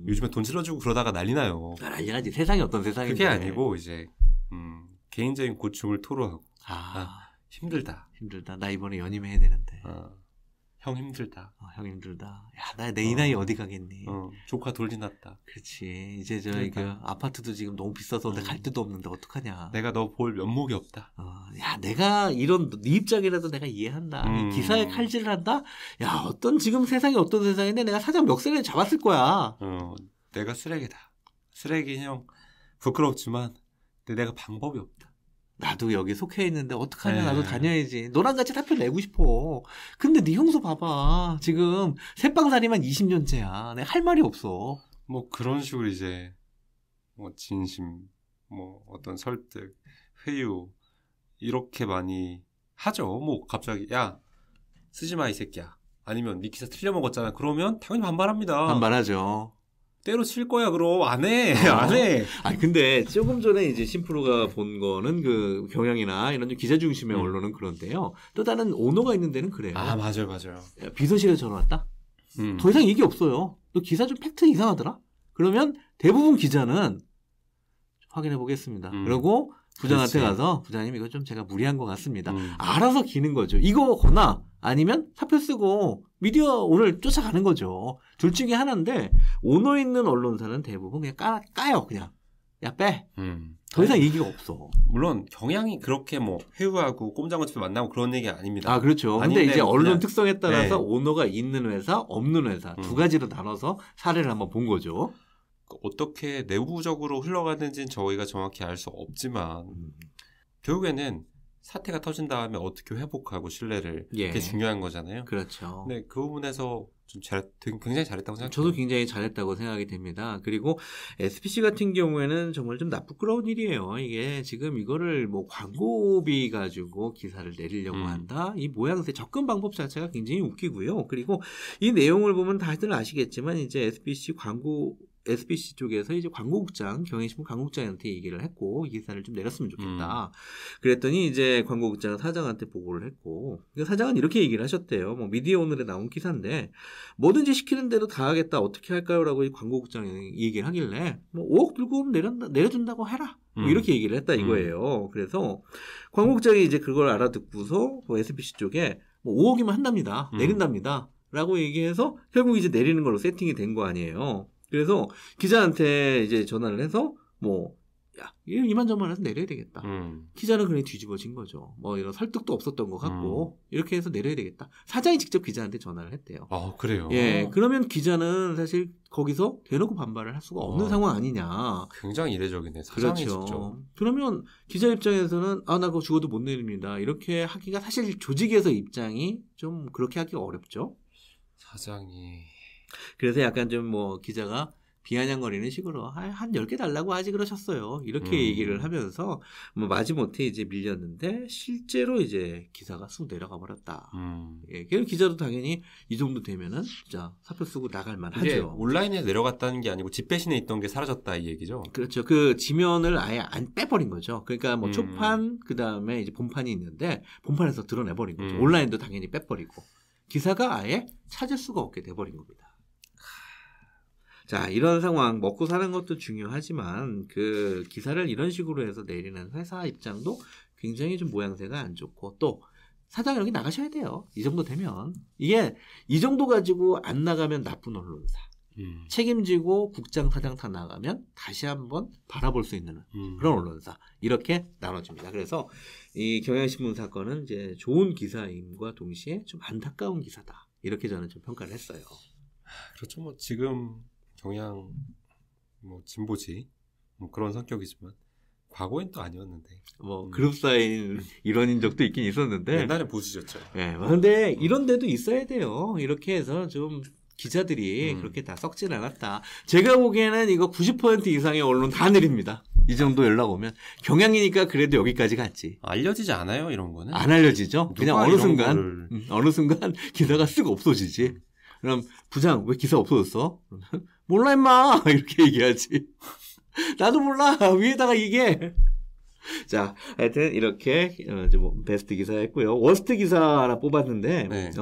요즘에 돈 실어주고 그러다가 난리 나요. 난리 나지. 세상이 어떤 세상인데. 그게 아니고 이제 개인적인 고충을 토로하고 힘들다. 나 이번에 연임해야 되는데. 형 힘들다. 형 힘들다. 야, 나 내 이 나이 어디 가겠니? 조카 돌리 났다. 그렇지. 이제 그 아파트도 지금 너무 비싸서 내가 갈 데도 없는데 어떡하냐. 내가 너 볼 면목이 없다. 야, 내가 이런 네 입장이라도 내가 이해한다. 이 기사에 칼질을 한다. 야, 지금 세상이 어떤 세상인데 내가 사장 멱살을 잡았을 거야. 내가 쓰레기다. 쓰레기 형 부끄럽지만 근데 내가 방법이 없다. 나도 여기 속해 있는데 어떡하냐. 나도 다녀야지. 너랑 같이 사표 내고 싶어. 근데 네 형수 봐봐. 지금 새빵살이만 20년째야. 내가 할 말이 없어. 뭐 그런 식으로 이제 뭐 진심, 뭐 어떤 설득, 회유 이렇게 많이 하죠. 뭐 갑자기 야 쓰지 마 이 새끼야. 아니면 네 기사 틀려먹었잖아. 그러면 당연히 반발합니다. 반발하죠. 때로 칠 거야, 그럼. 안 해. 안 해. 아니, 근데 조금 전에 이제 심프로가 본 거는 그 경향이나 이런 기자 중심의 언론은 그런데요. 또 다른 오너가 있는 데는 그래요. 맞아요. 비서실에 전화 왔다? 더 이상 얘기 없어요. 너 기사 좀 팩트 이상하더라? 그러면 대부분 기자는 확인해 보겠습니다. 그리고 부장한테 가서 부장님 이거 좀 제가 무리한 것 같습니다. 알아서 기는 거죠. 이거거나 아니면 사표 쓰고 미디어 오늘 쫓아가는 거죠. 둘 중에 하나인데 오너 있는 언론사는 대부분 그냥 까요. 그냥. 야 빼. 더 이상 얘기가 없어. 물론 경향이 그렇게 뭐 회유하고 꼼장어집에 만나고 그런 얘기 아닙니다. 그렇죠. 근데 이제 언론 특성에 따라서 오너가 있는 회사, 없는 회사 두 가지로 나눠서 사례를 한번 본 거죠. 어떻게 내부적으로 흘러가는지는 저희가 정확히 알 수 없지만 결국에는 사태가 터진 다음에 어떻게 회복하고 신뢰를 그게 중요한 거잖아요. 그렇죠. 근데 그 부분에서 좀 굉장히 잘했다고 생각해요. 저도 굉장히 잘했다고 생각이 됩니다. 그리고 SBC 같은 경우에는 정말 좀 부끄러운 일이에요. 이게 지금 이거를 뭐 광고비 가지고 기사를 내리려고 한다. 이 모양새 접근 방법 자체가 굉장히 웃기고요. 그리고 이 내용을 보면 다들 아시겠지만 이제 SBC 쪽에서 이제 광고국장, 경향신문 광고국장한테 얘기를 했고, 이 기사를 좀 내렸으면 좋겠다. 그랬더니 이제 광고국장은 사장한테 보고를 했고, 사장은 이렇게 얘기를 하셨대요. 뭐 미디어 오늘에 나온 기사인데, 뭐든지 시키는 대로 다 하겠다. 어떻게 할까요? 라고 이 광고국장이 얘기를 하길래, 뭐 5억 불금 내려준다고 해라. 뭐 이렇게 얘기를 했다 이거예요. 그래서 광고국장이 이제 그걸 알아듣고서 뭐 SBC 쪽에 뭐 5억이면 한답니다. 내린답니다. 라고 얘기해서 결국 이제 내리는 걸로 세팅이 된 거 아니에요. 그래서 기자한테 이제 전화를 해서 야, 이만저만 해서 내려야 되겠다. 기자는 그냥 뒤집어진 거죠. 뭐 이런 설득도 없었던 것 같고 이렇게 해서 내려야 되겠다. 사장이 직접 기자한테 전화를 했대요. 그래요? 예, 그러면 기자는 사실 거기서 대놓고 반발을 할 수가 없는 상황 아니냐. 굉장히 이례적이네. 사장이 그렇죠. 직접. 그러면 기자 입장에서는 나 그거 죽어도 못 내립니다. 이렇게 하기가 사실 조직에서 입장이 좀 그렇게 하기가 어렵죠. 사장이. 그래서 약간 좀 기자가 비아냥거리는 식으로 한 10개 달라고 하지 그러셨어요. 이렇게 얘기를 하면서 마지못해 이제 밀렸는데 실제로 이제 기사가 쑥 내려가 버렸다. 예, 기자도 당연히 이 정도 되면은 진짜 사표 쓰고 나갈 만하죠. 온라인에 내려갔다는 게 아니고 집배신에 있던 게 사라졌다 이 얘기죠. 그렇죠. 그 지면을 아예 안 빼버린 거죠. 그러니까 초판 그다음에 이제 본판이 있는데 본판에서 드러내버린 거죠. 온라인도 당연히 빼버리고 기사가 아예 찾을 수가 없게 돼버린 겁니다. 자, 이런 상황, 먹고 사는 것도 중요하지만, 그 기사를 이런 식으로 해서 내리는 회사 입장도 굉장히 좀 모양새가 안 좋고, 또, 사장 여기 나가셔야 돼요. 이 정도 되면. 이게, 이 정도 가지고 안 나가면 나쁜 언론사. 책임지고 국장, 사장 다 나가면 다시 한번 바라볼 수 있는 그런 언론사. 이렇게 나눠집니다. 그래서 이 경향신문 사건은 이제 좋은 기사임과 동시에 좀 안타까운 기사다. 이렇게 저는 좀 평가를 했어요. 그렇죠. 지금 경향 진보지 그런 성격이지만 과거엔 또 아니었는데 그룹 사인 일원인 적도 있긴 있었는데 옛날에 보수셨죠. 네, 근데 이런 데도 있어야 돼요. 이렇게 해서 좀 기자들이 그렇게 다 썩진 않았다. 제가 보기에는 이거 90% 이상의 언론 다 내립니다. 이 정도 연락 오면 경향이니까 그래도 여기까지 갔지. 알려지지 않아요, 이런 거는? 안 알려지죠. 그냥 어느 순간 기사가 쓱 없어지지. 그럼 부장 왜 기사 없어졌어? 몰라 임마 이렇게 얘기하지. 나도 몰라 위에다가 이게. 자, 하여튼 이렇게 베스트 기사 했고요. 워스트 기사 하나 뽑았는데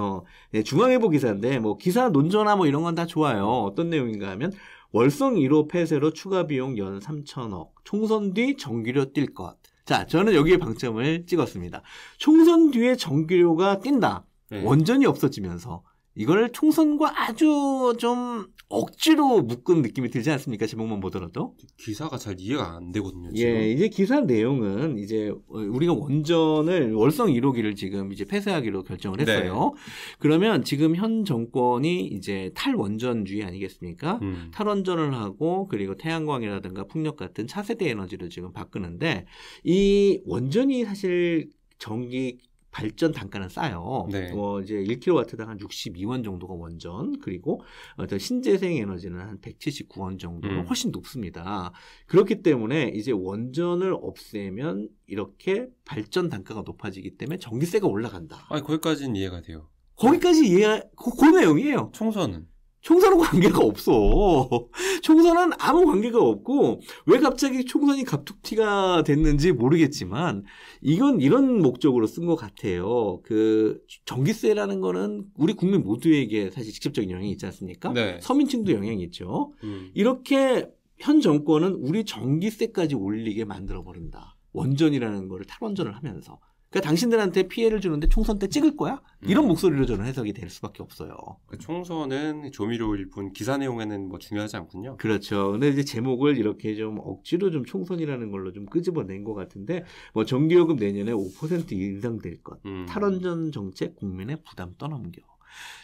네, 중앙일보 기사인데 기사 논조나 이런 건 다 좋아요. 어떤 내용인가 하면 월성 1호 폐쇄로 추가 비용 연 3천억. 총선 뒤 정규료 뛸 것. 자, 저는 여기에 방점을 찍었습니다. 총선 뒤에 전기료가 뛴다. 원전이 없어지면서 이걸 총선과 아주 좀 억지로 묶은 느낌이 들지 않습니까? 제목만 보더라도. 기사가 잘 이해가 안 되거든요. 지금. 예, 이제 기사 내용은 이제 우리가 원전을 월성 1호기를 지금 이제 폐쇄하기로 결정을 했어요. 네. 그러면 지금 현 정권이 이제 탈원전주의 아니겠습니까? 탈원전을 하고 그리고 태양광이라든가 풍력 같은 차세대 에너지를 지금 바꾸는데 이 원전이 사실 전기 발전 단가는 싸요. 네. 이제 1kW당 한 62원 정도가 원전, 그리고 어떤 신재생 에너지는 한 179원 정도로 훨씬 높습니다. 그렇기 때문에 이제 원전을 없애면 이렇게 발전 단가가 높아지기 때문에 전기세가 올라간다. 아니, 거기까지는 이해가 돼요. 거기까지 그 내용이에요. 총선은 관계가 없어. 총선은 아무 관계가 없고 왜 갑자기 총선이 갑툭튀가 됐는지 모르겠지만 이건 이런 목적으로 쓴 것 같아요. 그 전기세라는 거는 우리 국민 모두에게 사실 직접적인 영향이 있지 않습니까? 네. 서민층도 영향이 있죠. 이렇게 현 정권은 우리 전기세까지 올리게 만들어버린다. 원전이라는 거를 탈원전을 하면서. 그러니까 당신들한테 피해를 주는데 총선 때 찍을 거야? 이런 목소리로 저는 해석이 될 수밖에 없어요. 그 총선은 조미료일 뿐 기사 내용에는 뭐 중요하지 않군요. 그렇죠. 근데 이제 제목을 이렇게 좀 억지로 좀 총선이라는 걸로 좀 끄집어낸 것 같은데 뭐 전기요금 내년에 5% 인상될 것. 탈원전 정책 국민의 부담 떠넘겨.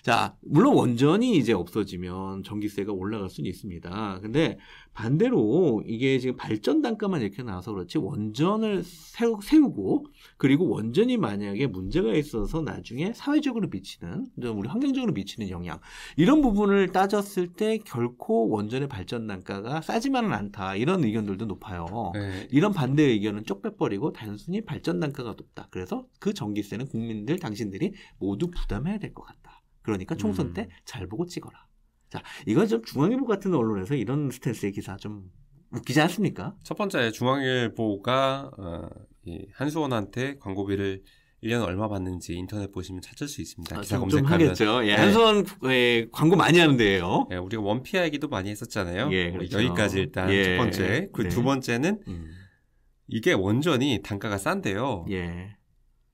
자, 물론 원전이 이제 없어지면 전기세가 올라갈 수는 있습니다. 근데 반대로 이게 지금 발전 단가만 이렇게 나와서 그렇지 원전을 세우고 그리고 원전이 만약에 문제가 있어서 나중에 사회적으로 미치는, 우리 환경적으로 미치는 영향, 이런 부분을 따졌을 때 결코 원전의 발전 단가가 싸지만은 않다. 이런 의견들도 높아요. 네. 이런 반대 의견은 쪽 빼버리고 단순히 발전 단가가 높다. 그래서 그 전기세는 국민들, 당신들이 모두 부담해야 될 것 같다. 그러니까 총선 때 잘 보고 찍어라. 자, 이건 좀 중앙일보 같은 언론에서 이런 스탠스의 기사 좀 웃기지 않습니까? 첫 번째, 중앙일보가 이 한수원한테 광고비를 1년에 얼마 받는지 인터넷 보시면 찾을 수 있습니다. 기사 검색하면. 좀 하겠죠. 예, 한수원 광고 많이 하는데요. 예, 우리가 원피아 얘기도 많이 했었잖아요. 예, 그렇죠. 여기까지 일단 첫 번째. 그 두 번째는 이게 원전이 단가가 싼데요. 예.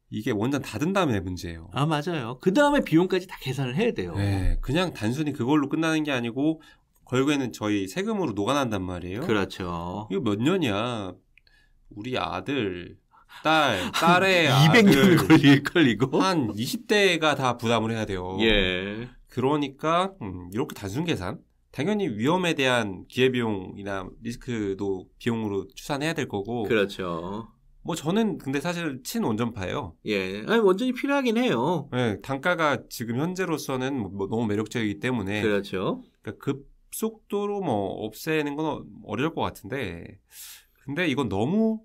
이게 원전 닫은 다음에 문제예요. 아, 맞아요. 그 다음에 비용까지 다 계산을 해야 돼요. 네, 그냥 단순히 그걸로 끝나는 게 아니고 결국에는 저희 세금으로 녹아난단 말이에요. 그렇죠. 이거 몇 년이야. 우리 아들, 딸의 200년 걸리고 한 20대가 다 부담을 해야 돼요. 예. 그러니까 이렇게 단순 계산. 당연히 위험에 대한 기회비용이나 리스크도 비용으로 추산해야 될 거고. 그렇죠. 뭐 저는 근데 사실 친원전파예요. 예, 아니 원전이 필요하긴 해요. 네, 단가가 지금 현재로서는 뭐 너무 매력적이기 때문에. 그렇죠. 그러니까 급속도로 뭐 없애는 건 어려울 것 같은데, 근데 이건 너무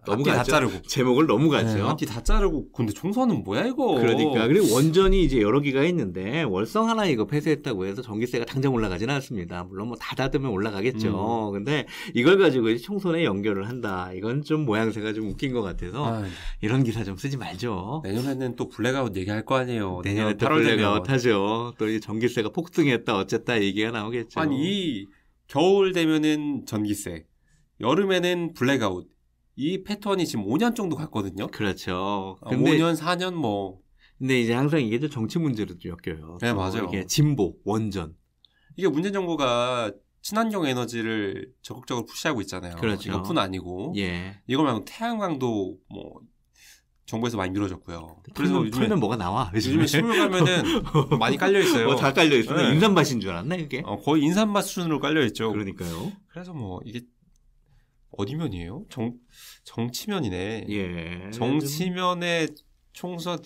앞뒤 다 자르고 제목을 너무 가죠. 네, 앞뒤 다 자르고. 근데 총선은 뭐야 이거? 그러니까 그리고 원전이 이제 여러 기가 있는데 월성 하나 이거 폐쇄했다고 해서 전기세가 당장 올라가지는 않습니다. 물론 뭐 다 닫으면 올라가겠죠. 근데 이걸 가지고 이제 총선에 연결을 한다. 이건 좀 모양새가 좀 웃긴 것 같아서 이런 기사 좀 쓰지 말죠. 내년에는 또 블랙아웃 얘기할 거 아니에요. 내년에 또 블랙아웃 하죠. 또 이 전기세가 폭등했다 어쨌다 얘기가 나오겠죠. 아니 이 겨울 되면은 전기세, 여름에는 블랙아웃. 이 패턴이 지금 5년 정도 갔거든요. 그렇죠. 근데 5년, 4년 뭐. 근데 이제 항상 이게 좀 정치 문제로 좀 엮여요. 네, 맞아요. 이게 진보, 원전. 이게 문재인 정부가 친환경 에너지를 적극적으로 푸시하고 있잖아요. 그렇죠. 이것뿐 아니고. 예. 이거 말고 태양광도 뭐 정부에서 많이 밀어줬고요. 그래서 요즘에 뭐가 나와? 요즘에 시골 가면은 많이 깔려 있어요. 다 깔려 있어요. 네. 인삼밭인 줄 알았네, 이게. 거의 인삼밭 수준으로 깔려 있죠. 그러니까요. 그래서 뭐 이게 어디면이에요? 정치면이네. 예. 정치면의 총선,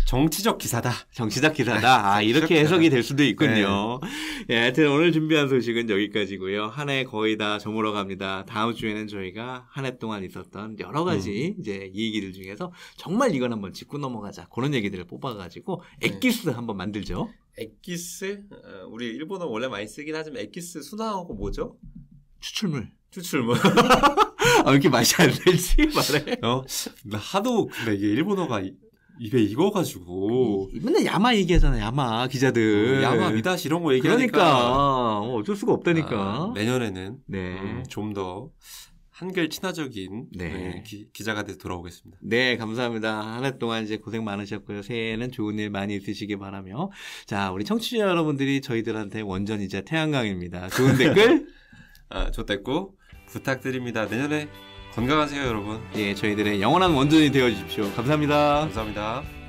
정치적 기사다. 정치적 기사다. 아, 이렇게 해석이 될 수도 있군요. 네. 예, 하여튼 오늘 준비한 소식은 여기까지고요. 한 해 거의 다 저물어 갑니다. 다음 주에는 저희가 한 해 동안 있었던 여러 가지 이제 얘기들 중에서 정말 이건 한번 짚고 넘어가자. 그런 얘기들을 뽑아가지고 엑기스 한번 만들죠. 엑기스? 우리 일본어 원래 많이 쓰긴 하지만 엑기스 순화하고 뭐죠? 추출물. 아, 왜 이렇게 맛이 안 들지? 말해. 하도, 근데 이게 일본어가 입에 익어가지고. 맨날 야마 얘기하잖아, 야마, 기자들. 야마, 미다시 이런 거 얘기하니까. 그러니까. 어쩔 수가 없다니까. 내년에는. 네. 좀 더 한글 친화적인 네. 기자가 돼서 돌아오겠습니다. 네, 감사합니다. 한 해 동안 이제 고생 많으셨고요. 새해에는 좋은 일 많이 있으시길 바라며. 자, 우리 청취자 여러분들이 저희들한테 원전이자 태양광입니다. 좋은 댓글, 좋댔고 부탁드립니다. 내년에 건강하세요, 여러분. 예, 저희들의 영원한 원전이 되어 주십시오. 감사합니다. 감사합니다.